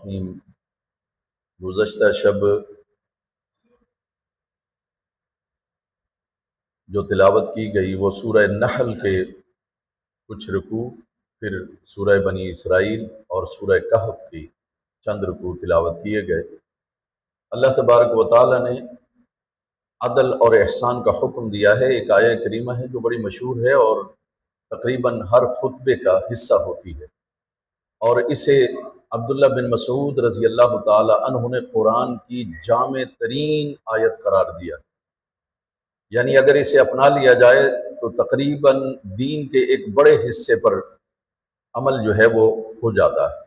الرحیم۔ گزشتہ شب جو تلاوت کی گئی وہ سورہ نحل کے کچھ رکوع، پھر سورہ بنی اسرائیل اور سورہ کہف کی چند رکوع تلاوت کیے گئے۔ اللہ تبارک و تعالی نے عدل اور احسان کا حکم دیا ہے۔ ایک آیہ کریمہ ہے جو بڑی مشہور ہے اور تقریباً ہر خطبے کا حصہ ہوتی ہے، اور اسے عبداللہ بن مسعود رضی اللہ تعالی عنہ نے قرآن کی جامع ترین آیت قرار دیا، یعنی اگر اسے اپنا لیا جائے تو تقریباً دین کے ایک بڑے حصے پر عمل جو ہے وہ ہو جاتا ہے۔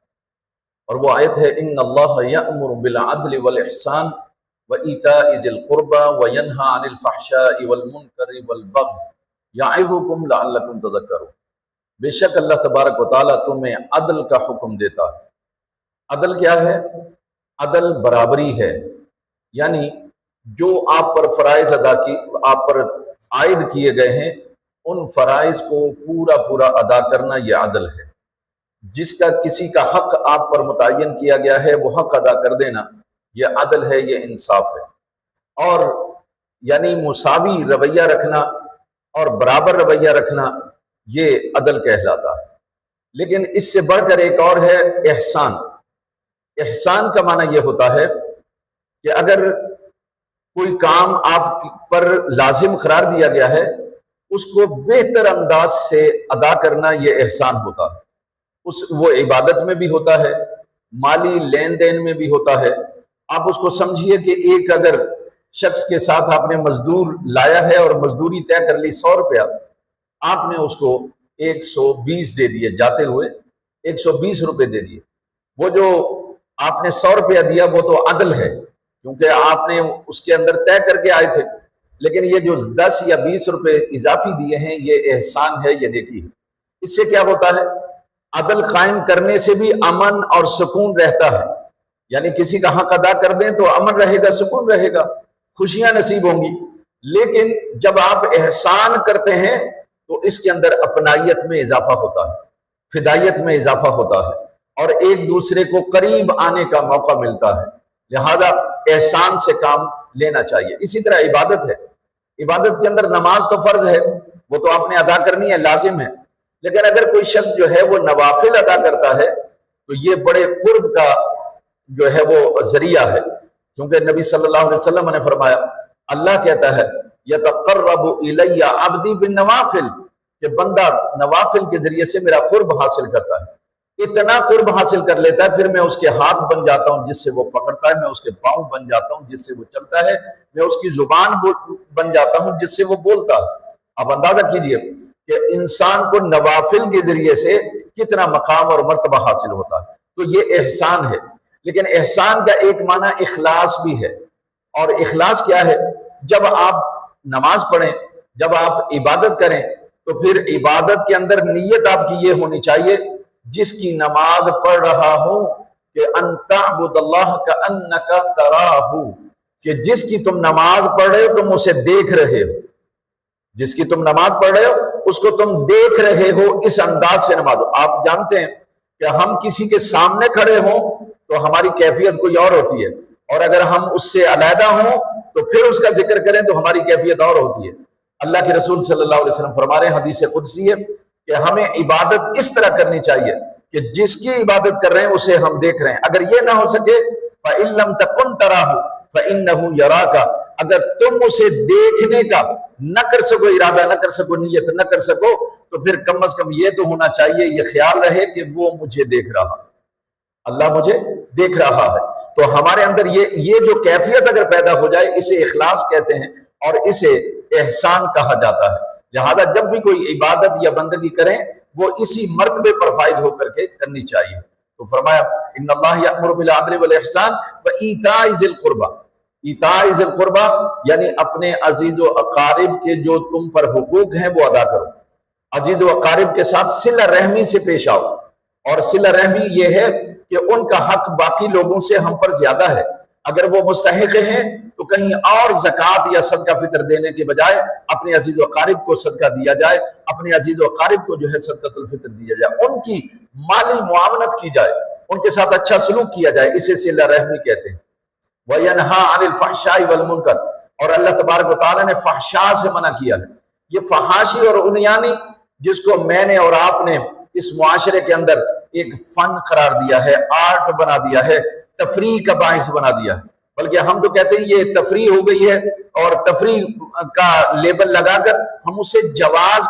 اور وہ آیت ہے ان اللہ یأمر بالعدل والاحسان وایتاء ذی القربى وینہی عن الفحشاء والمنکر والبغی یعظکم لعلکم تذکرون۔ بے شک اللہ تبارک و تعالیٰ تمہیں عدل کا حکم دیتا ہے۔ عدل کیا ہے؟ عدل برابری ہے، یعنی جو آپ پر فرائض آپ پر عائد کیے گئے ہیں ان فرائض کو پورا پورا ادا کرنا یہ عدل ہے۔ جس کا کسی کا حق آپ پر متعین کیا گیا ہے وہ حق ادا کر دینا یہ عدل ہے، یہ انصاف ہے۔ اور یعنی مساوی رویہ رکھنا اور برابر رویہ رکھنا یہ عدل کہلاتا ہے۔ لیکن اس سے بڑھ کر ایک اور ہے احسان۔ احسان کا معنی یہ ہوتا ہے کہ اگر کوئی کام آپ پر لازم قرار دیا گیا ہے اس کو بہتر انداز سے ادا کرنا یہ احسان ہوتا ہے۔ وہ عبادت میں بھی ہوتا ہے، مالی لین دین میں بھی ہوتا ہے۔ آپ اس کو سمجھیے کہ ایک اگر شخص کے ساتھ آپ نے مزدور لایا ہے اور مزدوری طے کر لی 100 روپیہ، آپ نے اس کو 120 دے دیے، جاتے ہوئے 120 روپے دے دیے۔ وہ جو آپ نے 100 روپیہ دیا وہ تو عدل ہے کیونکہ آپ نے اس کے اندر طے کر کے آئے تھے، لیکن یہ جو 10 یا 20 روپے اضافی دیے ہیں یہ احسان ہے، یہ نیکی ہے۔ اس سے کیا ہوتا ہے؟ عدل قائم کرنے سے بھی امن اور سکون رہتا ہے، یعنی کسی کا حق ادا کر دیں تو امن رہے گا، سکون رہے گا، خوشیاں نصیب ہوں گی۔ لیکن جب آپ احسان کرتے ہیں تو اس کے اندر اپنائیت میں اضافہ ہوتا ہے، فدائیت میں اضافہ ہوتا ہے، اور ایک دوسرے کو قریب آنے کا موقع ملتا ہے۔ لہذا احسان سے کام لینا چاہیے۔ اسی طرح عبادت ہے، عبادت کے اندر نماز تو فرض ہے، وہ تو آپ نے ادا کرنی ہے، لازم ہے، لیکن اگر کوئی شخص جو ہے وہ نوافل ادا کرتا ہے تو یہ بڑے قرب کا جو ہے وہ ذریعہ ہے، کیونکہ نبی صلی اللہ علیہ وسلم نے فرمایا، اللہ کہتا ہے یتقرب الی عبدی بالنوافل، کہ بندہ نوافل کے ذریعے سے میرا قرب حاصل کرتا ہے، اتنا قرب حاصل کر لیتا ہے پھر میں اس کے ہاتھ بن جاتا ہوں جس سے وہ پکڑتا ہے، میں اس کے پاؤں بن جاتا ہوں جس سے وہ چلتا ہے، میں اس کی زبان بن جاتا ہوں جس سے وہ بولتا ہے۔ آپ اندازہ کیجئے کہ انسان کو نوافل کے ذریعے سے کتنا مقام اور مرتبہ حاصل ہوتا ہے، تو یہ احسان ہے۔ لیکن احسان کا ایک معنی اخلاص بھی ہے، اور اخلاص کیا ہے؟ جب آپ نماز پڑھیں، جب آپ عبادت کریں تو پھر عبادت کے اندر نیت آپ کی یہ ہونی چاہیے، جس کی نماز پڑھ رہا ہوں کہ ان تعبد اللہ کأنک تراہ، کہ جس کی تم نماز پڑھ رہے ہو تم اسے دیکھ رہے ہو، جس کی تم نماز پڑھ رہے ہو اس کو تم دیکھ رہے ہو، اس انداز سے نماز ہو۔ آپ جانتے ہیں کہ ہم کسی کے سامنے کھڑے ہوں تو ہماری کیفیت کوئی اور ہوتی ہے، اور اگر ہم اس سے علیحدہ ہوں تو پھر اس کا ذکر کریں تو ہماری کیفیت اور ہوتی ہے۔ اللہ کے رسول صلی اللہ علیہ وسلم فرما رہے ہیں، حدیث قدسی ہے کہ ہمیں عبادت اس طرح کرنی چاہیے کہ جس کی عبادت کر رہے ہیں اسے ہم دیکھ رہے ہیں۔ اگر یہ نہ ہو سکے فَإِن لَمْ تَكُنْ تَرَاهُ فَإِنَّهُ يَرَاكَ، اگر تم اسے دیکھنے کا نہ کر سکو، ارادہ نہ کر سکو، نیت نہ کر سکو، تو پھر کم از کم یہ تو ہونا چاہیے، یہ خیال رہے کہ وہ مجھے دیکھ رہا، اللہ مجھے دیکھ رہا ہے۔ تو ہمارے اندر یہ جو کیفیت اگر پیدا ہو جائے اسے اخلاص کہتے ہیں اور اسے احسان کہا جاتا ہے۔ لہذا جب بھی کوئی عبادت یا بندگی کریں وہ اسی مرتبے پر فائز ہو کر کے کرنی چاہیے۔ تو فرمایا ان اللہ یأمر بالعدل والاحسان وایتاء ذی القربى، ایتاء ذی القربى یعنی اپنے عزیز و اقارب کے جو تم پر حقوق ہیں وہ ادا کرو، عزیز و اقارب کے ساتھ صلہ رحمی سے پیش آؤ، اور صلہ رحمی یہ ہے کہ ان کا حق باقی لوگوں سے ہم پر زیادہ ہے، اگر وہ مستحق ہیں تو کہیں اور زکوٰۃ یا صدقہ فطر دینے کے بجائے اپنے عزیز و اقارب کو صدقہ دیا جائے، اپنے عزیز و اقارب کو جو ہے صدقۃ الفطر دیا جائے، ان کی مالی معاونت کی جائے۔ ان کے ساتھ اچھا سلوک کیا جائے، اسے صلہ رحمی کہتے ہیں۔ وَيَنْهَا عَنِ الْفَحْشَاءِ وَالْمُنْكَرِ، اور اللہ تبارک و تعالیٰ نے فحشاء سے منع کیا ہے۔ یہ فحاشی اور عنیانی جس کو میں نے اور آپ نے اس معاشرے کے اندر ایک فن قرار دیا ہے، آرٹ بنا دیا ہے، تفریح کا باعث بنا دیا ہے، بلکہ ہم تو کہتے ہیں یہ تفریح ہو گئی ہے، اور تفریح کا لیبل لگا کر ہم اسے جواز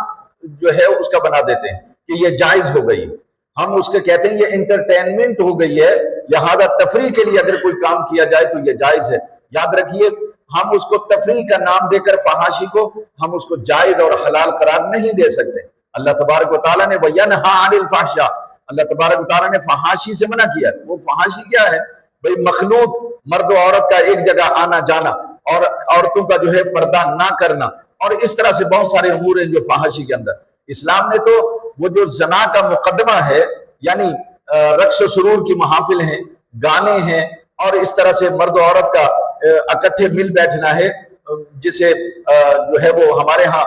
جو ہے اس کا بنا دیتے ہیں کہ یہ جائز ہو گئی، ہم اس کے کہتے ہیں یہ انٹرٹینمنٹ ہو گئی ہے، لہذا تفریح کے لیے اگر کوئی کام کیا جائے تو یہ جائز ہے۔ یاد رکھیے، ہم اس کو تفریح کا نام دے کر فحاشی کو ہم اس کو جائز اور حلال قرار نہیں دے سکتے۔ اللہ تبارک و تعالیٰ نے وَيَنْهَا عَنِ الْفَحْشَاءِ، اللہ تبارک و تعالیٰ نے فحاشی سے منع کیا۔ وہ فحاشی کیا ہے؟ بھئی مخلوط مرد و عورت کا ایک جگہ آنا جانا، اور عورتوں کا جو ہے پردہ نہ کرنا، اور اس طرح سے بہت سارے امور ہیں جو فحاشی کے اندر۔ اسلام نے تو وہ جو زنا کا مقدمہ ہے، یعنی رقص و سرور کی محافل ہیں، گانے ہیں، اور اس طرح سے مرد و عورت کا اکٹھے مل بیٹھنا ہے، جسے جو ہے وہ ہمارے ہاں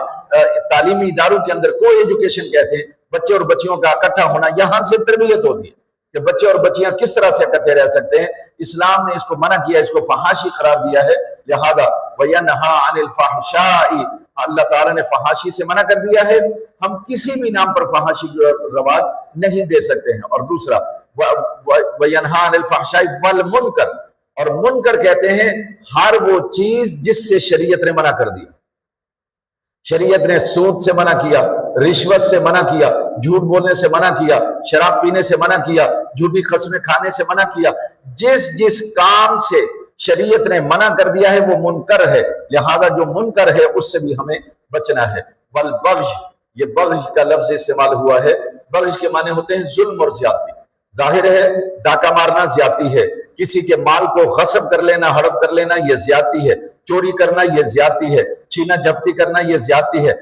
تعلیمی اداروں کے اندر کو ایجوکیشن کہتے ہیں، بچے اور بچیوں کا اکٹھا ہونا، یہاں سے تربیت ہوتی ہے کہ بچے اور بچیاں کس طرح سے اکٹھے رہ سکتے ہیں۔ اسلام نے اس کو منع کیا، اس کو فحاشی قرار دیا ہے، لہذا وَيَنْهَا عَنِ الْفَحْشَاءِ، اللہ تعالیٰ نے فحاشی سے منع کر دیا ہے، ہم کسی بھی نام پر فحاشی کا رواج نہیں دے سکتے ہیں۔ اور دوسرا وَيَنْهَا عَنِ الْفَحْشَاءِ وَالْمُنْكَرِ، اور منکر کہتے ہیں ہر وہ چیز جس سے شریعت نے منع کر دی۔ شریعت نے سود سے منع کیا، رشوت سے منع کیا، جھوٹ بولنے سے منع کیا، شراب پینے سے منع کیا، جھوٹی قسمیں کھانے سے منع کیا۔ جس کام سے شریعت نے منع کر دیا ہے وہ منکر ہے، لہذا جو منکر ہے اس سے بھی ہمیں بچنا ہے۔ والبغش، یہ بغش کا لفظ استعمال ہوا ہے، بغش کے معنی ہوتے ہیں ظلم اور زیادتی۔ ظاہر ہے ڈاکہ مارنا زیادتی ہے، کسی کے مال کو غصب کر لینا، ہڑپ کر لینا، یہ زیادتی ہے، چوری کرنا یہ زیادتی ہے، چھینا جھپٹی کرنا یہ زیادتی ہے،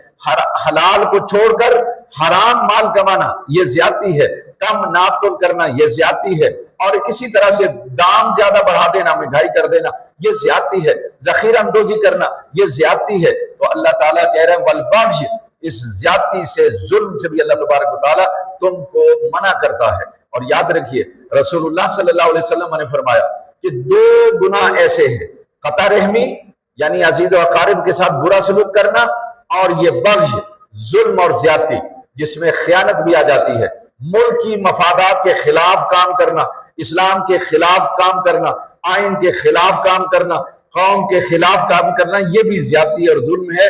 حلال کو چھوڑ کر حرام مال کمانا یہ زیادتی ہے، کم ناپ تول کرنا یہ زیادتی ہے، اور اسی طرح سے دام زیادہ بڑھا دینا، مہنگائی کر دینا یہ زیادتی ہے، ذخیرہ اندوزی کرنا یہ زیادتی ہے۔ تو اللہ تعالیٰ کہہ رہے ہیں والبغش، اس زیادتی سے، ظلم سے بھی اللہ تبارک و تعالیٰ تم کو منع کرتا ہے۔ اور یاد رکھیے رسول اللہ صلی اللہ علیہ وسلم نے فرمایا کہ دو گناہ ایسے ہیں، قطع رحمی یعنی عزیز و اقارب کے ساتھ برا سلوک کرنا، اور یہ بغش ظلم اور زیادتی جس میں خیانت بھی آ جاتی ہے، ملکی مفادات کے خلاف کام کرنا، اسلام کے خلاف کام کرنا، آئین کے خلاف کام کرنا، قوم کے خلاف کام کرنا، یہ بھی زیادتی اور ظلم ہے۔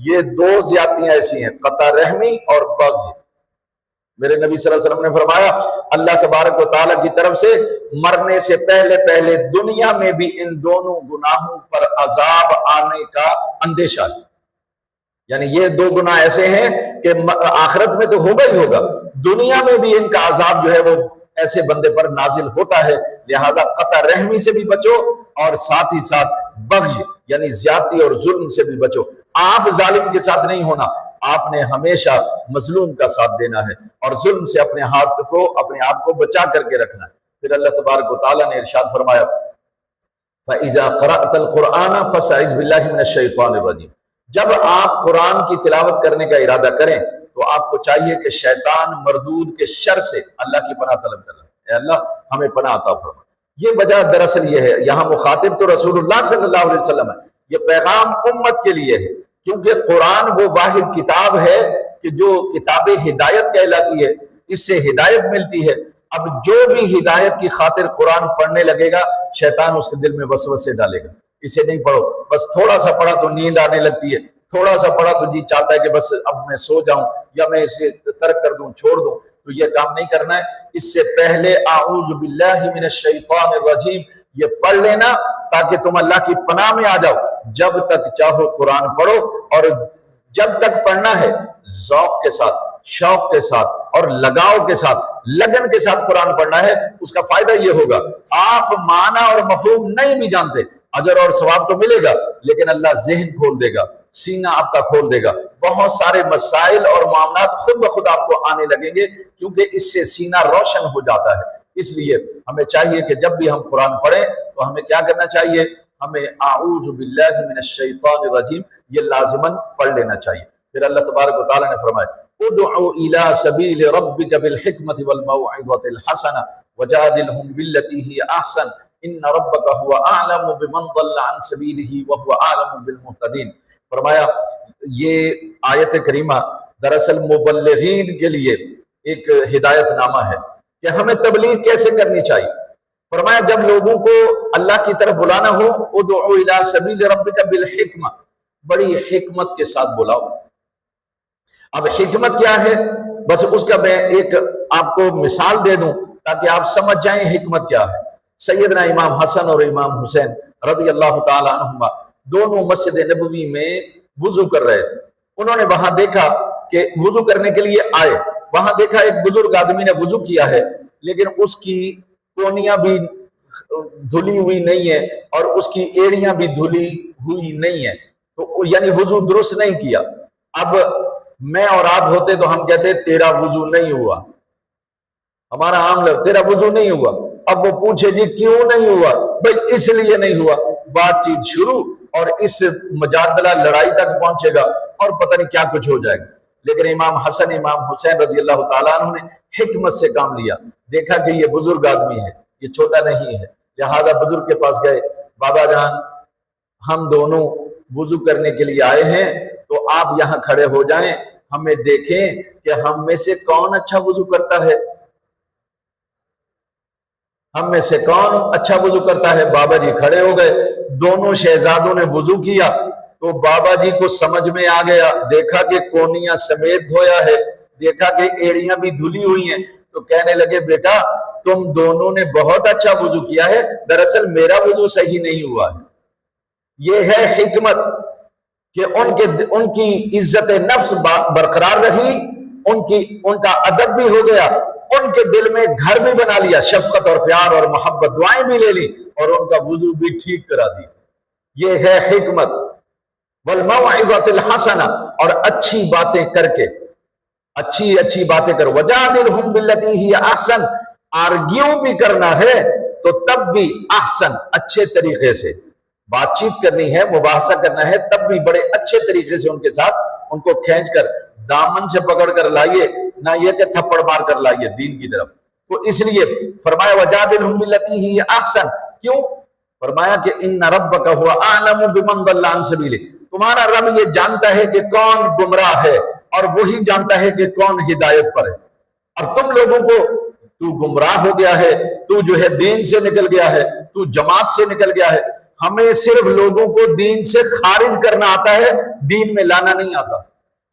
یہ دو زیادتیاں ایسی ہیں، قطع رحمی اور بغش۔ میرے نبی صلی اللہ علیہ وسلم نے فرمایا اللہ تبارک و تعالیٰ کی طرف سے مرنے سے پہلے پہلے دنیا میں بھی ان دونوں گناہوں پر عذاب آنے کا اندیشہ ہے، یعنی یہ دو گناہ ایسے ہیں کہ آخرت میں تو ہوگا ہی ہوگا، دنیا میں بھی ان کا عذاب جو ہے وہ ایسے بندے پر نازل ہوتا ہے، لہذا قطع رحمی سے بھی بچو، اور ساتھ ہی ساتھ بغش یعنی زیادتی اور ظلم سے بھی بچو۔ آپ ظالم کے ساتھ نہیں ہونا، آپ نے ہمیشہ مظلوم کا ساتھ دینا ہے، اور ظلم سے اپنے ہاتھ کو، اپنے آپ کو بچا کر کے رکھنا ہے۔ پھر اللہ تبارک و تعالیٰ نے ارشاد فرمایا فَإِذَا قَرَأْتَ الْقُرْآنَ فَاسْتَعِذْ بِاللَّهِ مِنَ الشَّيْطَانِ الرَّجِيمِ، جب آپ قرآن کی تلاوت کرنے کا ارادہ کریں تو آپ کو چاہیے کہ شیطان مردود کے شر سے اللہ کی پناہ طلب کریں، اے اللہ ہمیں پناہ عطا فرما۔ یہ وجہ دراصل یہ ہے، یہاں مخاطب تو رسول اللہ صلی اللہ علیہ وسلم ہے، یہ پیغام امت کے لیے ہے، کیونکہ قرآن وہ واحد کتاب ہے کہ جو کتاب ہدایت کہلاتی ہے، اس سے ہدایت ملتی ہے۔ اب جو بھی ہدایت کی خاطر قرآن پڑھنے لگے گا، شیطان اس کے دل میں وسوسے ڈالے گا، اسے نہیں پڑھو، بس تھوڑا سا پڑھا تو نیند آنے لگتی ہے، تھوڑا سا پڑھا تو جی چاہتا ہے کہ بس اب میں سو جاؤں یا میں اسے ترک کر دوں، چھوڑ دوں۔ تو یہ کام نہیں کرنا ہے، اس سے پہلے اعوذ باللہ من الشیطان الرجیم یہ پڑھ لینا تاکہ تم اللہ کی پناہ میں آ جاؤ۔ جب تک چاہو قرآن پڑھو، اور جب تک پڑھنا ہے ذوق کے ساتھ، شوق کے ساتھ اور لگاؤ کے ساتھ، لگن کے ساتھ قرآن پڑھنا ہے۔ اس کا فائدہ یہ ہوگا آپ معنی اور مفہوم نہیں بھی جانتے، اجر اور ثواب تو ملے گا، لیکن اللہ ذہن کھول دے گا، سینہ آپ کا کھول دے گا، بہت سارے مسائل اور معاملات خود بخود آپ کو آنے لگیں گے، کیونکہ اس سے سینہ روشن ہو جاتا ہے۔ اس لیے ہمیں چاہیے کہ جب بھی ہم قرآن پڑھیں تو ہمیں کیا کرنا چاہیے، ہمیں اعوذ باللہ من الشیطان الرجیم یہ لازماً پڑھ لینا چاہیے۔ پھر اللہ تبارک و تعالیٰ نے فرمایا ادعو الی سبیل ربک بالحکمت والموعظۃ الحسنہ وجادلهم بالتي هي احسن ان ربك هو اعلم بمن ضل عن سبيله وهو اعلم بالمهتدين۔ فرمایا یہ آیت کریمہ دراصل مبلغین کے لیے ایک ہدایت نامہ ہے کہ ہمیں تبلیغ کیسے کرنی چاہیے۔ فرمایا جب لوگوں کو اللہ کی طرف بلانا ہو ادعو الی سبیل ربک بالحکمہ، بڑی حکمت کے ساتھ بلاؤ۔ اب حکمت کیا ہے، بس اس کا میں ایک آپ کو مثال دے دوں تاکہ آپ سمجھ جائیں حکمت کیا ہے۔ سیدنا امام حسن اور امام حسین رضی اللہ تعالی عنہما دونوں مسجد نبوی میں وضو کر رہے تھے۔ انہوں نے وہاں دیکھا کہ وضو کرنے کے لیے آئے، وہاں دیکھا ایک بزرگ آدمی نے وضو کیا ہے لیکن اس کی کونیاں بھی دھلی ہوئی نہیں ہے اور اس کی ایڑیاں بھی دھلی ہوئی نہیں ہے، تو یعنی وضو درست نہیں کیا۔ اب میں اور آپ ہوتے تو ہم کہتے تیرا وضو نہیں ہوا، ہمارا عام لفظ تیرا وضو نہیں ہوا۔ اب وہ پوچھے جی کیوں نہیں ہوا؟ بھئی اس لیے نہیں ہوا، بات چیت شروع اور اس مجادلہ لڑائی تک پہنچے گا اور پتہ نہیں کیا کچھ ہو جائے گا۔ لیکن امام حسن امام حسین رضی اللہ تعالیٰ عنہ نے حکمت سے کام لیا، دیکھا کہ یہ بزرگ آدمی ہے، یہ چھوٹا نہیں ہے، لہذا بزرگ کے پاس گئے، بابا جان ہم دونوں وضو کرنے کے لیے آئے ہیں تو آپ یہاں کھڑے ہو جائیں، ہمیں دیکھیں کہ ہم میں سے کون اچھا وضو کرتا ہے، ہم میں سے کون اچھا وضو کرتا ہے۔ بابا جی کھڑے ہو گئے، دونوں شہزادوں نے وضو کیا تو بابا جی کو سمجھ میں آ گیا، دیکھا کہ کونیاں سمیت دھویا ہے، دیکھا کہ ایڑیاں بھی دھلی ہوئی ہیں، تو کہنے لگے بیٹا تم دونوں نے بہت اچھا وضو کیا ہے، دراصل میرا وضو صحیح نہیں ہوا ہے۔ یہ ہے حکمت کہ ان کی عزت نفس برقرار رہی، ان کا ادب بھی ہو گیا، ان کے دل میں گھر بھی بنا لیا، شفقت اور پیار اور محبت، دعائیں بھی لے لی اور ان کا وضو بھی ٹھیک کرا دی۔ یہ ہے حکمت۔ والموعظۃ الحسنہ، اور اچھی باتیں کر کے، اچھی باتیں کر، وجادلہم باللتی ہی احسن، آرگیو بھی کرنا ہے تو تب بھی احسن اچھے طریقے سے بات چیت کرنی ہے، مباحثہ کرنا ہے، تب بھی بڑے اچھے طریقے سے ان کے ساتھ ان کو کھینچ کر دامن سے پکڑ کر لائیے، نہ یہ کہ تھپڑ مار کر لائیے دین کی طرف۔ تو اس لیے فرمایا وجادلہم باللتی ہی احسن، کیوں؟ فرمایا کہ ان ربک هو اعلم بمن ضل عن سبیلہ، تمہارا رب یہ جانتا ہے کہ کون گمراہ ہے اور وہی جانتا ہے کہ کون ہدایت پر ہے۔ اور تم لوگوں کو تو گمراہ ہو گیا ہے، تو جو ہے دین سے نکل گیا ہے، تو جماعت سے نکل گیا ہے۔ ہمیں صرف لوگوں کو دین سے خارج کرنا آتا ہے، دین میں لانا نہیں آتا۔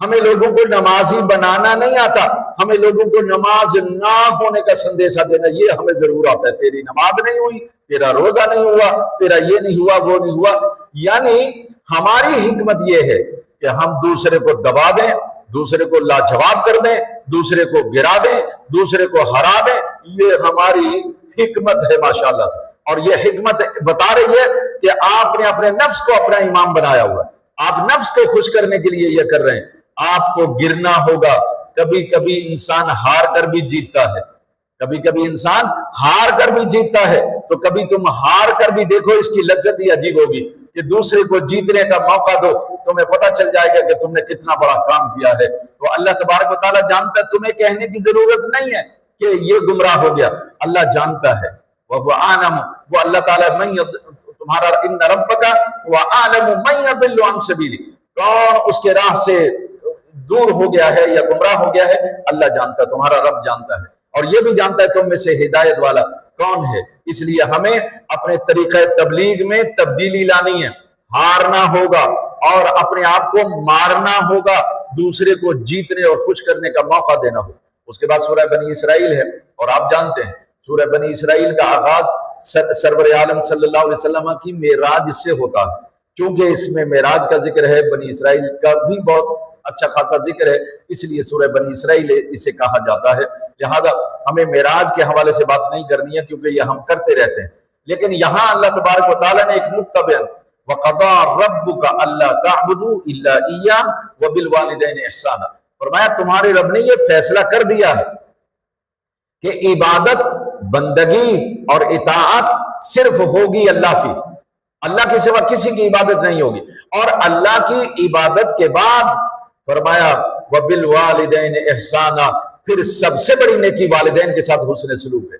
ہمیں لوگوں کو نمازی بنانا نہیں آتا، ہمیں لوگوں کو نماز نہ ہونے کا سندیشہ دینا یہ ہمیں ضرور آتا ہے۔ تیری نماز نہیں ہوئی، تیرا روزہ نہیں ہوا، تیرا یہ نہیں ہوا، وہ نہیں ہوا۔ یعنی ہماری حکمت یہ ہے کہ ہم دوسرے کو دبا دیں، دوسرے کو لاجواب کر دیں، دوسرے کو گرا دیں، دوسرے کو ہرا دیں، یہ ہماری حکمت ہے ماشاءاللہ سے۔ اور یہ حکمت بتا رہی ہے کہ آپ نے اپنے نفس کو اپنا امام بنایا ہوا ہے، آپ نفس کو خوش کرنے کے لیے یہ کر رہے ہیں۔ آپ کو گرنا ہوگا، کبھی کبھی انسان ہار کر بھی جیتتا ہے، کبھی کبھی انسان ہار کر بھی جیتتا ہے، تو کبھی تم ہار کر بھی دیکھو، اس کی لذت ہی عجیب ہوگی کہ دوسرے کو جیتنے کا موقع دو، تمہیں پتہ چل جائے گا کہ تم نے کتنا بڑا کام کیا ہے۔ تو اللہ تبارک و تعالیٰ جانتا ہے، تمہیں کہنے کی ضرورت نہیں ہے کہ یہ گمراہ ہو گیا، اللہ جانتا ہے۔ وہ عالم، وہ اللہ تعالیٰ تمہارا ان ربک وعالم من یضل عن سبیلہ، کون اس کے راہ سے دور ہو گیا ہے یا گمراہ ہو گیا ہے، اللہ جانتا ہے، تمہارا رب جانتا ہے، اور یہ بھی جانتا ہے تم میں سے ہدایت والا کون ہے۔ اس لیے ہمیں اپنے طریقہ تبلیغ میں تبدیلی لانی ہے، ہارنا ہوگا اور اپنے آپ کو مارنا ہوگا، دوسرے کو جیتنے اور خوش کرنے کا موقع دینا ہوگا۔ اس کے بعد سورہ بنی اسرائیل ہے، اور آپ جانتے ہیں سورہ بنی اسرائیل کا آغاز سرور عالم صلی اللہ علیہ وسلم کی معراج سے ہوتا ہے۔ چونکہ اس میں معراج کا ذکر ہے، بنی اسرائیل کا بھی بہت اچھا خاصا ذکر ہے، اس لیے سورہ بنی اسرائیل اسے کہا جاتا ہے۔ لہذا ہمیں معراج کے حوالے سے بات نہیں کرنی ہے کیونکہ یہ ہم کرتے رہتے ہیں، لیکن یہاں اللہ تبارک و تعالیٰ نے ایک نقطہ بیان، وَقَضَىٰ رَبُّكَ أَلَّا تَعْبُدُوا إِلَّا إِيَّاهُ وَبِالْوَالِدَيْنِ إِحْسَانًا، فرمایا تمہارے رب نے یہ فیصلہ کر دیا ہے کہ عبادت، بندگی اور اطاعت صرف ہوگی اللہ کی، اللہ کے سوا کسی کی عبادت نہیں ہوگی۔ اور اللہ کی عبادت کے بعد فرمایا وَبِالْوَالِدَيْنِ إِحْسَانًا، پھر سب سے بڑی نیکی والدین کے ساتھ حسن سلوک ہے۔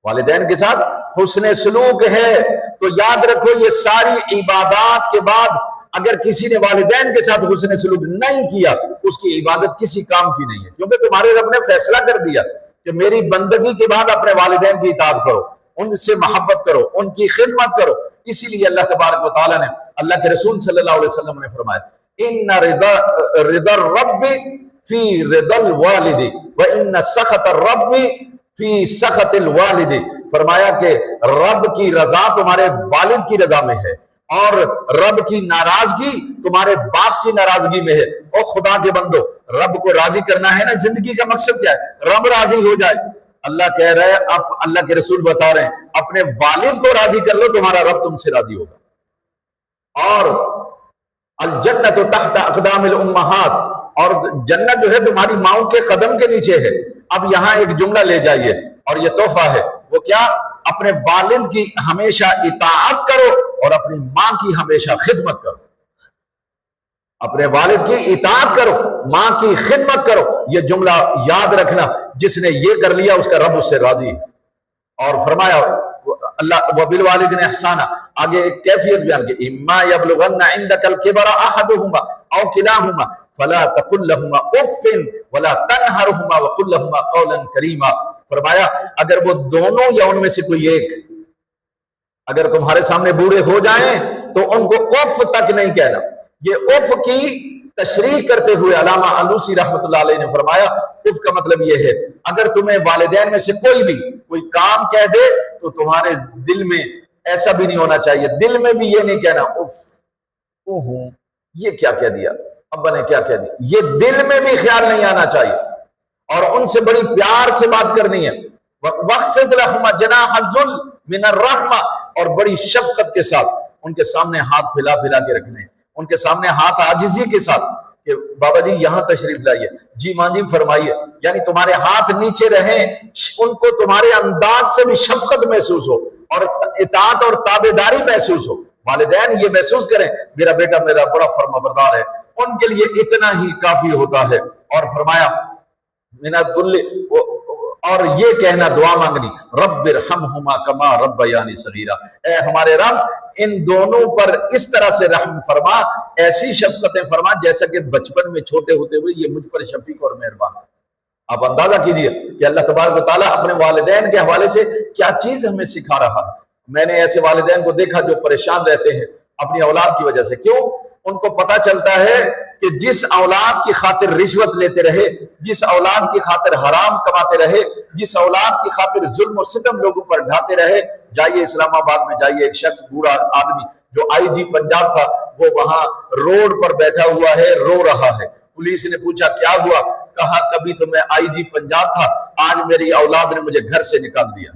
والدین کے ساتھ حسن سلوک ہے۔ تو یاد رکھو یہ ساری عبادات کے بعد اگر کسی نے والدین کے ساتھ حسن سلوک نہیں کیا اس کی عبادت کسی کام کی نہیں ہے، کیونکہ تمہارے رب نے فیصلہ کر دیا کہ میری بندگی کے بعد اپنے والدین کی اطاعت کرو، ان سے محبت کرو، ان کی خدمت کرو۔ اسی لیے اللہ تبارک و تعالیٰ نے، اللہ کے رسول صلی اللہ علیہ وسلم نے فرمایا ان رضا الرب فی رضا الوالد وان سخط الرب فی سخط الوالد، فرمایا کہ رب کی رضا تمہارے والد کی رضا میں ہے اور رب کی ناراضگی تمہارے باپ کی ناراضگی میں ہے۔ اور خدا کے بندو، رب کو راضی کرنا ہے نا، زندگی کا مقصد کیا ہے؟ رب راضی ہو جائے۔ اللہ کہہ رہا ہے، اب اللہ کے رسول بتا رہے ہیں اپنے والد کو راضی کر لو، تمہارا رب تم سے راضی ہوگا۔ اور الجنت تحت اقدام الامہات، اور جنت جو ہے تمہاری ماؤں کے قدم کے نیچے ہے۔ اب یہاں ایک جملہ لے جائیے اور یہ تحفہ ہے، وہ کیا؟ اپنے والد کی ہمیشہ اطاعت کرو اور اپنی ماں کی ہمیشہ خدمت کرو۔ اپنے والد کی اطاعت کرو، ماں کی خدمت کرو۔ یہ جملہ یاد رکھنا، جس نے یہ کر لیا اس کا رب اس سے راضی ہے۔ اور فرمایا اللہ وبالوالدین احسانا، آگے ایک کیفیت بیان کی، اما یبلغن عندک الکبر احدہما او کلاہما فلا تقل لهما اف ولا تنہرہما وقل لهما قولا کریما۔ فرمایا اگر وہ دونوں یا ان میں سے کوئی ایک اگر تمہارے سامنے بوڑھے ہو جائیں تو ان کو اف تک نہیں کہنا۔ یہ اف کی تشریح کرتے ہوئے علامہ آلوسی رحمۃ اللہ علیہ نے فرمایا اف کا مطلب یہ ہے اگر تمہیں والدین میں سے کوئی بھی کوئی کام کہہ دے تو تمہارے دل میں ایسا بھی نہیں ہونا چاہیے، دل میں بھی یہ نہیں کہنا اف یہ کیا کہہ دیا، ابا نے کیا کہہ دیا، یہ دل میں بھی خیال نہیں آنا چاہیے۔ اور ان سے بڑی پیار سے بات کرنی ہے، وَخْفِضْ لَهُمَا جَنَاحَ الذُّلِّ مِنَ الرَّحْمَةِ، اور بڑی شفقت کے ساتھ ان کے سامنے ہاتھ پھیلا پھیلا کے رکھنے، ان کے سامنے ہاتھ عاجزی کے ساتھ کہ بابا جی یہاں تشریف لائیے، جی ماں جی فرمائیے، یعنی تمہارے ہاتھ نیچے رہیں، ان کو تمہارے انداز سے بھی شفقت محسوس ہو اور اطاعت اور تابعداری محسوس ہو۔ والدین یہ محسوس کریں میرا بیٹا میرا بڑا فرما بردار ہے، ان کے لیے اتنا ہی کافی ہوتا ہے۔ اور فرمایا من الذل، اور یہ کہنا دعا مانگنی رب ارحمہما کما ربیانی صغیرا، اے ہمارے رب ان دونوں پر اس طرح سے رحم فرما، ایسی شفقتیں فرما جیسا کہ بچپن میں چھوٹے ہوتے ہوئے یہ مجھ پر شفیق اور مہربان۔ آپ اندازہ کیجئے کہ اللہ تبارک و تعالیٰ اپنے والدین کے حوالے سے کیا چیز ہمیں سکھا رہا ہے۔ میں نے ایسے والدین کو دیکھا جو پریشان رہتے ہیں اپنی اولاد کی وجہ سے، کیوں؟ ان کو پتا چلتا ہے کہ جس اولاد کی خاطر رشوت لیتے رہے، جس اولاد کی خاطر حرام کماتے رہے، جس اولاد کی خاطر ظلم و ستم لوگوں پر ڈھاتے رہے، جائیے اسلام آباد میں جائیے، ایک شخص بوڑھا آدمی جو آئی جی پنجاب تھا وہ وہاں روڈ پر بیٹھا ہوا ہے، رو رہا ہے۔ پولیس نے پوچھا کیا ہوا؟ کہا کبھی تو میں آئی جی پنجاب تھا، آج میری اولاد نے مجھے گھر سے نکال دیا۔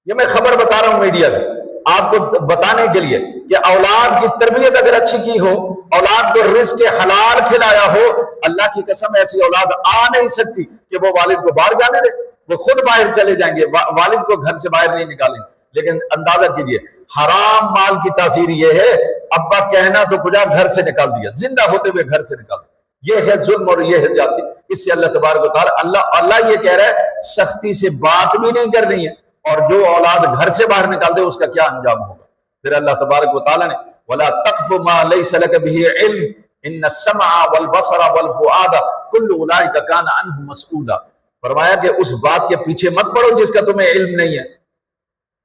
یہ میں خبر بتا رہا ہوں میڈیا کی آپ کو بتانے کے لیے کہ اولاد کی تربیت اگر اچھی کی ہو، اولاد کو رزق حلال کھلایا ہو، اللہ کی قسم ایسی اولاد آ نہیں سکتی کہ وہ والد کو باہر جانے دے، وہ خود باہر چلے جائیں گے، والد کو گھر سے باہر نہیں نکالیں گے۔ لیکن اندازہ کیجئے حرام مال کی تاثیر یہ ہے، ابا کہنا تو کجا گھر سے نکال دیا، زندہ ہوتے ہوئے گھر سے نکال دیا۔ یہ ہے ظلم اور یہ ہے زیادتی۔ اس سے اللہ تبارک و تعالی اللہ یہ کہہ رہا ہے سختی سے بات بھی نہیں کرنی ہے، اور جو اولاد گھر سے باہر نکال دے اس کا کیا انجام ہوگا۔ پھر اللہ تبارک و تعالی نے وَلَا تَقْفُ مَا لَيْسَ لَكَ بِهِ عِلْمٍ إِنَّ السَّمْعَ وَالْبَصَرَ وَالْفُؤَادَ كُلُّ أُولَٰئِكَ كَانَ عَنْهُ مَسْئُولًا، فرمایا کہ اس بات کے پیچھے مت پڑو جس کا تمہیں علم نہیں ہے۔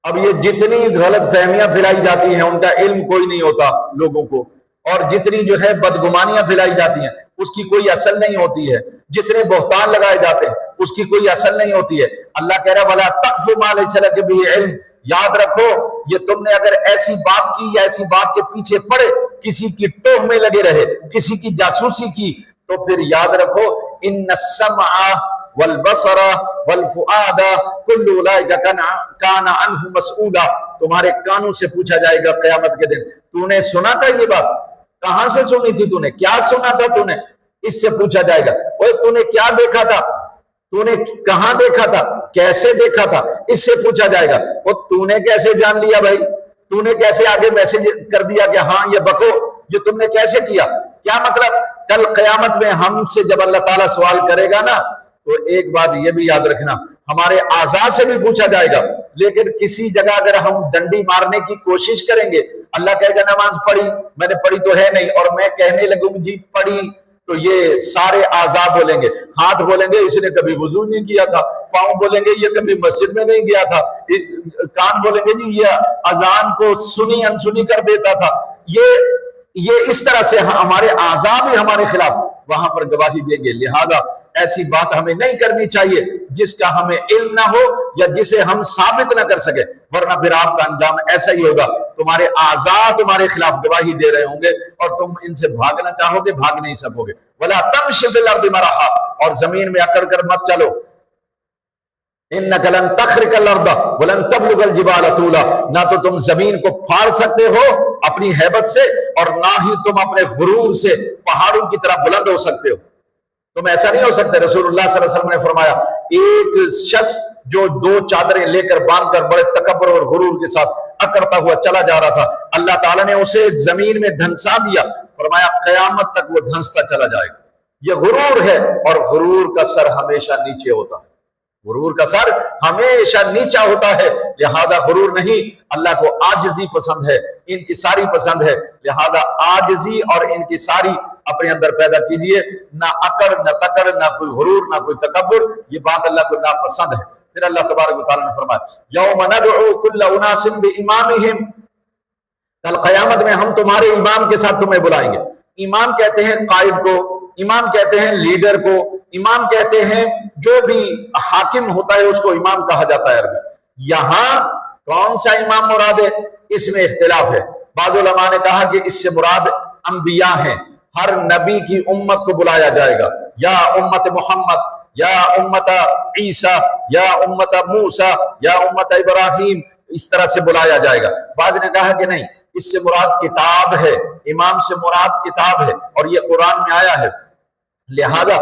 اب یہ جتنی غلط فہمیاں پھیلائی جاتی ہیں ان کا علم کوئی نہیں ہوتا لوگوں کو، اور جتنی جو ہے بدگمانیاں پھیلائی جاتی ہیں اس کی کوئی اصل نہیں ہوتی ہے، جتنے بہتان لگائے جاتے ہیں اس کی کوئی اصل نہیں ہوتی ہے۔ اللہ کہہ رہا وَلَا تَقْفُ مَا لَيْسَ لَكَ بِهِ عِلْمٍ، یاد رکھو یہ تم نے اگر ایسی بات کی یا ایسی بات کے پیچھے پڑے، کسی کی ٹوہ میں لگے رہے، کسی کی جاسوسی کی، تو پھر یاد رکھو ان السمع والبصر والفؤاد كل اولئک کان عنہ مسئولا، تمہارے کانوں سے پوچھا جائے گا قیامت کے دن تو نے سنا تھا یہ بات، کہاں سے سنی تھی تو نے، کیا سنا تھا تو نے، اس سے پوچھا جائے گا۔ اوے تو نے کیا دیکھا تھا، تو نے کہاں دیکھا تھا، کیسے دیکھا تھا، اس سے پوچھا جائے گا۔ وہ تو نے کیسے جان لیا بھائی، تو نے کیسے آگے میسج کر دیا کہ ہاں یہ بکو، یہ تم نے کیسے کیا، کیا مطلب؟ کل قیامت میں ہم سے جب اللہ تعالیٰ سوال کرے گا نا تو ایک بات یہ بھی یاد رکھنا، ہمارے اعضاء سے بھی پوچھا جائے گا. لیکن کسی جگہ اگر ہم ڈنڈی مارنے کی کوشش کریں گے، اللہ کہے گا نماز پڑھی، میں نے پڑھی تو ہے نہیں، اور میں کہنے لگوں جی پڑھی، تو یہ سارے اعضاء بولیں گے. ہاتھ بولیں گے اس نے کبھی وضو نہیں کیا تھا، پاؤں بولیں گے یہ کبھی مسجد میں نہیں گیا تھا، کان بولیں گے جی یہ اذان کو سنی انسنی کر دیتا تھا. یہ اس طرح سے ہمارے اعضاء بھی ہمارے خلاف وہاں پر گواہی دیں گے. لہذا ایسی بات ہمیں نہیں کرنی چاہیے جس کا ہمیں علم نہ ہو یا جسے ہم ثابت نہ کر سکے، ورنہ پھر آپ کا انجام ایسا ہی ہوگا، تمہارے اعضاء تمہارے خلاف گواہی دے رہے ہوں گے اور تم ان سے بھاگنا چاہو گے، بھاگ نہیں سکو گے. وَلَا تَمْشِ فِي الْأَرْضِ مَرَحًا، اور زمین میں اکڑ کر مت چلو. إِنَّكَ لَن تَخْرِقَ الْأَرْضَ وَلَن تَبْلُغَ الْجِبَالَ طُولًا، نہ تو تم زمین کو پھاڑ سکتے ہو اپنی ہیبت سے، اور نہ ہی تم اپنے غرور سے پہاڑوں کی طرح بلند ہو سکتے ہو. تم ایسا نہیں ہو سکتے. رسول اللہ صلی اللہ علیہ وسلم نے فرمایا ایک شخص جو 2 چادریں لے کر باندھ کر بڑے تکبر اور غرور کے ساتھ اکڑتا ہوا چلا جا رہا تھا، اللہ تعالیٰ نے اسے زمین میں دھنسا دیا. فرمایا قیامت تک وہ دھنستا چلا جائے گا. یہ غرور ہے، اور غرور کا سر ہمیشہ نیچے ہوتا ہے. غرور کا سر ہمیشہ نیچا ہوتا ہے. لہذا غرور نہیں، اللہ کو عاجزی پسند ہے، انکساری پسند ہے. لہذا عاجزی اور انکساری اپنے اندر پیدا کیجئے، نہ اکڑ نہ تکڑ، نہ کوئی غرور نہ کوئی تکبر. یہ بات اللہ کو ناپسند ہے. پھر اللہ تبارک و تعالیٰ نے فرمایا یوم ندعو کل اناس بامامہم، کل قیامت میں ہم تمہارے امام کے ساتھ تمہیں بلائیں گے. امام کہتے ہیں قائد کو، امام کہتے ہیں لیڈر کو، امام کہتے ہیں جو بھی حاکم ہوتا ہے اس کو امام کہا جاتا ہے عربی. یہاں کون سا امام مراد ہے اس میں اختلاف ہے. بعض علماء نے کہا کہ اس سے مراد انبیاء ہیں، ہر نبی کی امت کو بلایا جائے گا، یا امت محمد، یا امت عیسیٰ، یا امت موسیٰ، یا امت ابراہیم، اس طرح سے بلایا جائے گا. بعض نے کہا کہ نہیں، اس سے مراد کتاب ہے، امام سے مراد کتاب ہے، اور یہ قرآن میں آیا ہے. لہذا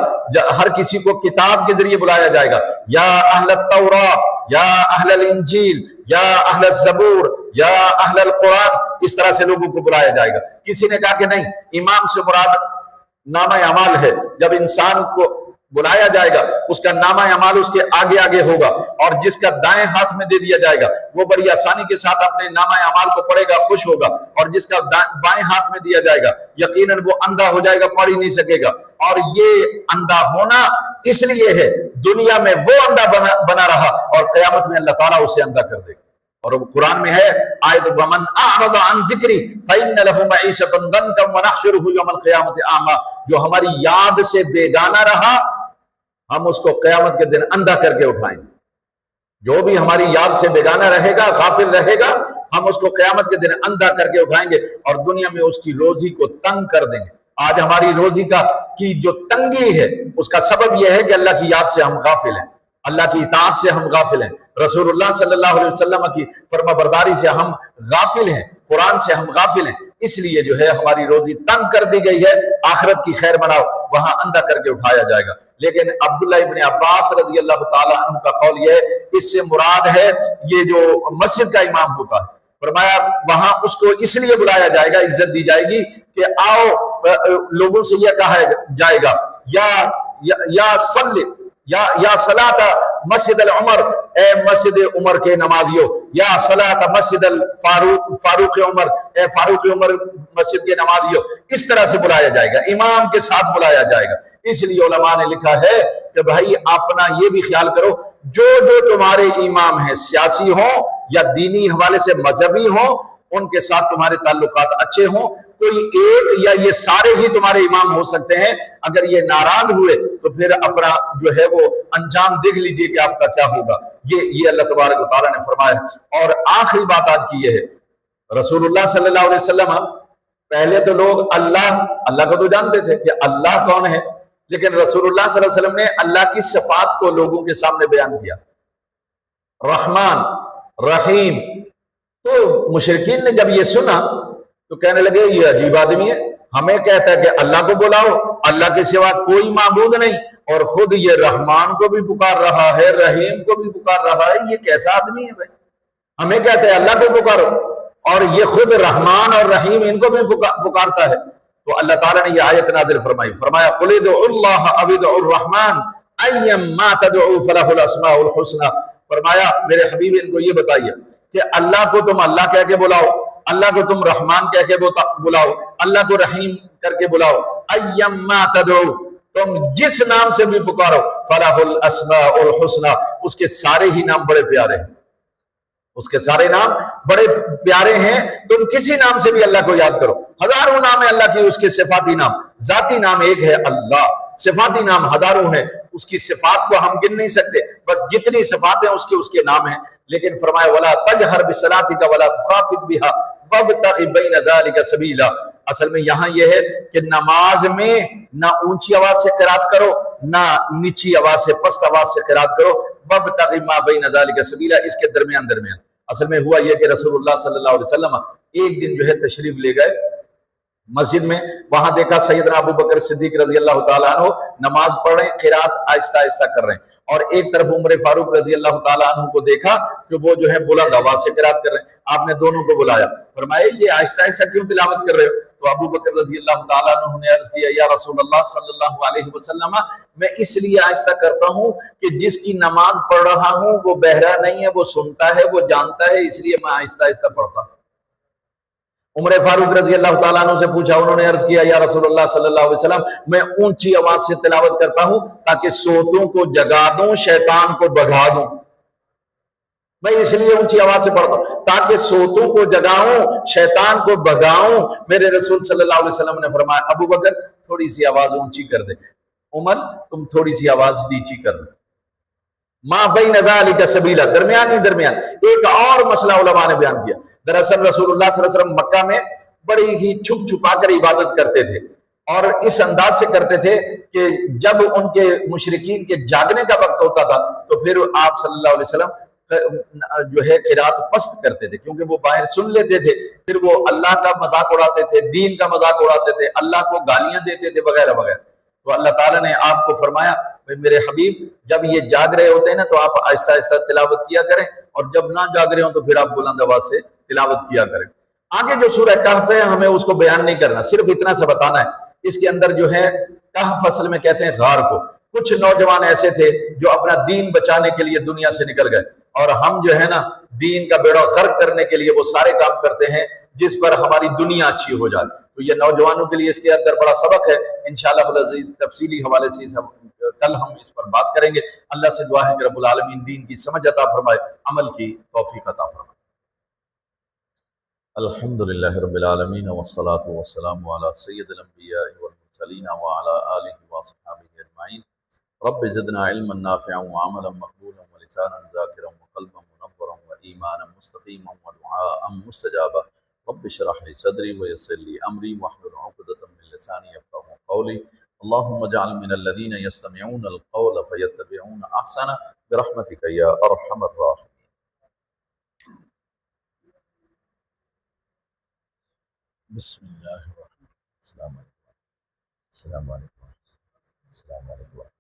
ہر کسی کو کتاب کے ذریعے بلایا جائے گا. یا اہل التوراۃ، یا اہل الانجیل، یا اہل الزبور، یا اہل القرآن، اس طرح سے لوگوں کو بلایا جائے گا. کسی نے کہا کہ نہیں، امام سے مراد نامہ اعمال ہے. جب انسان کو بلایا جائے گا اس کا نامہ اعمال اس کے آگے آگے ہوگا، اور جس کا دائیں ہاتھ میں دے دیا جائے گا وہ بڑی آسانی کے ساتھ اپنے نامہ اعمال کو پڑھے گا، خوش ہوگا. اور جس کا بائیں ہاتھ میں دیا جائے گا یقیناً وہ اندھا ہو جائے گا، پڑھ ہی نہیں سکے گا. اور یہ اندھا ہونا اس لیے ہے دنیا میں وہ اندھا بنا رہا، اور قیامت میں اللہ تعالیٰ اسے اندھا کر دے گا. اور قرآن میں ہے آیت ومن اعرض عن ذکری فإن له معیشۃ ضنکا ونحشره یوم القیامۃ اعمی، جو ہماری یاد سے بیگانہ رہا ہم اس کو قیامت کے دن اندھا کر کے اٹھائیں گے. جو بھی ہماری یاد سے بیگانہ رہے گا، غافل رہے گا، ہم اس کو قیامت کے دن اندھا کر کے اٹھائیں گے، اور دنیا میں اس کی روزی کو تنگ کر دیں گے. آج ہماری روزی کی جو تنگی ہے اس کا سبب یہ ہے کہ اللہ کی یاد سے ہم غافل ہیں، اللہ کی اطاعت سے ہم غافل ہیں، رسول اللہ صلی اللہ علیہ وسلم کی فرما برداری سے ہم غافل ہیں، قرآن سے ہم غافل ہیں. اس لیے جو ہے ہماری روزی تنگ کر دی گئی ہے. آخرت کی خیر مناؤ، وہاں اندھا کر کے اٹھایا جائے گا. لیکن عبداللہ ابن عباس رضی اللہ تعالیٰ عنہ کا قول یہ ہے اس سے مراد ہے یہ جو مسجد کا امام ہوتا ہے. فرمایا وہاں اس کو اس لیے بلایا جائے گا، عزت دی جائے گی کہ آؤ، لوگوں سے یہ کہا جائے گا یا صلی یا صلاۃ مسجد العمر، اے مسجد عمر کے نمازیوں، یا صلاۃ مسجد فاروق عمر، اے فاروق عمر مسجد کے نمازیوں. اس طرح سے بلایا جائے گا، امام کے ساتھ بلایا جائے گا. اس لیے علماء نے لکھا ہے کہ بھائی اپنا یہ بھی خیال کرو، جو تمہارے امام ہیں سیاسی ہوں یا دینی حوالے سے مذہبی ہوں، ان کے ساتھ تمہارے تعلقات اچھے ہوں. کوئی ایک یا یہ سارے ہی تمہارے امام ہو سکتے ہیں. اگر یہ ناراض ہوئے تو پھر اپنا جو ہے وہ انجام دیکھ لیجئے کہ آپ کا کیا ہوگا. یہ اللہ تبارک و تعالیٰ نے فرمایا. اور آخری بات آج کی یہ ہے، رسول اللہ صلی اللہ علیہ وسلم، پہلے تو لوگ اللہ کو تو جانتے تھے کہ اللہ کون ہے، لیکن رسول اللہ صلی اللہ علیہ وسلم نے اللہ کی صفات کو لوگوں کے سامنے بیان کیا، رحمان، رحیم. تو مشرکین نے جب یہ سنا تو کہنے لگے یہ عجیب آدمی ہے، ہمیں کہتا ہے کہ اللہ کو بلاؤ، اللہ کے سوا کوئی معبود نہیں، اور خود یہ رحمان کو بھی پکار رہا ہے، رحیم کو بھی پکار رہا ہے. یہ کیسا آدمی ہے بھائی؟ ہمیں کہتا ہے اللہ کو پکارو، اور یہ خود رحمان اور رحیم ان کو بھی پکارتا ہے. تو اللہ تعالیٰ نے یہ آیت نازل فرمائی، فرمایا قل ادعوا اللہ او ادعوا الرحمن ایما تدعو فلہ الاسماء الحسنى، فرمایا میرے حبیب ان کو یہ بتائیے کہ اللہ کو تم اللہ کہہ کے بلاؤ، اللہ کو تم رحمان کہہ کے بلاؤ، اللہ کو رحیم کر کے بلاؤ، ایما تدعو، تم جس نام سے بھی پکارو، فلہ الاسماء الحسنى، اس کے سارے ہی نام بڑے پیارے ہیں، اس کے سارے نام بڑے پیارے ہیں، تم کسی نام سے بھی اللہ کو یاد کرو، ہزاروں نام ہے اللہ کی، اس کے صفاتی نام، ذاتی نام ایک ہے اللہ، صفاتی نام ہزاروں ہیں، اس کی صفات کو ہم گن نہیں سکتے، بس جتنی صفات ہیں اس کے نام ہیں، لیکن فرمایا ولا تجہر بصلاتک ولا تخافت بها وابتغ بین ذلک سبیلا، اصل میں یہاں یہ ہے کہ نماز میں نہ اونچی آواز سے قرات کرو، نہ نیچی آواز سے پست آواز سے قرات کرو، وابتغ ما بین ذلک سبیلا، اس کے درمیان درمیان۔ اصل میں ہوا یہ کہ رسول اللہ صلی اللہ علیہ وسلم ایک دن جو ہے تشریف لے گئے مسجد میں، وہاں دیکھا سیدنا ابو بکر صدیق رضی اللہ تعالیٰ عنہ نماز پڑھ رہے ہیں، قرات آہستہ آہستہ کر رہے ہیں، اور ایک طرف عمر فاروق رضی اللہ تعالیٰ عنہ کو دیکھا کہ وہ جو ہے بلند آواز سے قرات کر رہے ہیں، آپ نے دونوں کو بلایا، فرمایا یہ آہستہ آہستہ کیوں تلاوت کر رہے ہو؟ تو ابو بکر رضی اللہ تعالیٰ عنہ نے عرض کیا یا رسول اللہ صلی اللہ علیہ وسلم، میں اس لیے آہستہ کرتا ہوں کہ جس کی نماز پڑھ رہا ہوں وہ بہرا نہیں ہے، وہ سنتا ہے، وہ جانتا ہے، اس لیے میں آہستہ آہستہ پڑھتا ہوں۔ عمر فاروق رضی اللہ تعالیٰ عنہ سے پوچھا، انہوں نے عرض کیا یا رسول اللہ صلی اللہ علیہ وسلم، میں اونچی آواز سے تلاوت کرتا ہوں تاکہ سوتوں کو جگا دوں، شیطان کو بھگا دوں، میں اس لیے اونچی آواز سے پڑھتا ہوں تاکہ سوتوں کو جگاؤں، شیطان کو بھگاؤں۔ میرے رسول صلی اللہ علیہ وسلم نے فرمایا ابو بکر تھوڑی سی آواز اونچی کر دے، عمر تم تھوڑی سی آواز نیچی کر دو، ما بین ذالک سبیلا، درمیان ہی درمیان۔ ایک اور مسئلہ علماء نے بیان کیا، دراصل رسول اللہ صلی اللہ علیہ وسلم مکہ میں بڑی ہی چھپ چھپا کر عبادت کرتے تھے، اور اس انداز سے کرتے تھے کہ جب ان کے مشرکین کے جاگنے کا وقت ہوتا تھا تو پھر آپ صلی اللہ علیہ وسلم جو ہے قرات پست کرتے تھے، کیونکہ وہ باہر سن لیتے تھے، پھر وہ اللہ کا مذاق اڑاتے تھے، دین کا مذاق اڑاتے تھے، اللہ کو گالیاں دیتے تھے وغیرہ وغیرہ۔ تو اللہ تعالیٰ نے آپ کو فرمایا میرے حبیب جب یہ جاگ رہے ہوتے ہیں نا تو آپ آہستہ آہستہ تلاوت کیا کریں، اور جب نہ جاگ رہے ہوں تو پھر آپ بلند آواز سے تلاوت کیا کریں۔ آگے جو سورہ کہف ہے ہمیں اس کو بیان نہیں کرنا، صرف اتنا سا بتانا ہے، اس کے اندر جو ہے کہف اصل میں کہتے ہیں غار کو۔ کچھ نوجوان ایسے تھے جو اپنا دین بچانے کے لیے دنیا سے نکل گئے، اور ہم جو ہے نا دین کا بیڑا غرق کرنے کے لیے وہ سارے کام کرتے ہیں جس پر ہماری دنیا اچھی ہو جائے۔ تو یہ نوجوانوں کے لیے اس کے اندر بڑا سبق ہے، انشاءاللہ العزیز تفصیلی حوالے سے کل ہم اس پر بات کریں گے۔ اللہ سے دعا ہے کہ رب العالمین دین کی سمجھ عطا فرمائے، عمل کی توفیق عطا فرمائے۔ الحمدللہ رب العالمین والصلاة والسلام علی سید الانبیاء والمرسلین وعلی آلہ وصحبہ اجمعین۔ رب زدنا علما نافعا وعملا مقبولا ولسانا ذاکرا وقلبا منورا وایمانا مستقیما ودعاء مستجابا۔ رب اشرح لي صدري ويسر لي امري واحلل عقدة من لساني يفقهوا قولي۔ اللهم اجعل من الذين يستمعون القول فيتبعون احسنه برحمتك يا ارحم الراحمين۔ بسم اللہ الرحمن الرحیم۔ السلام علیکم، السلام علیکم، السلام علیکم۔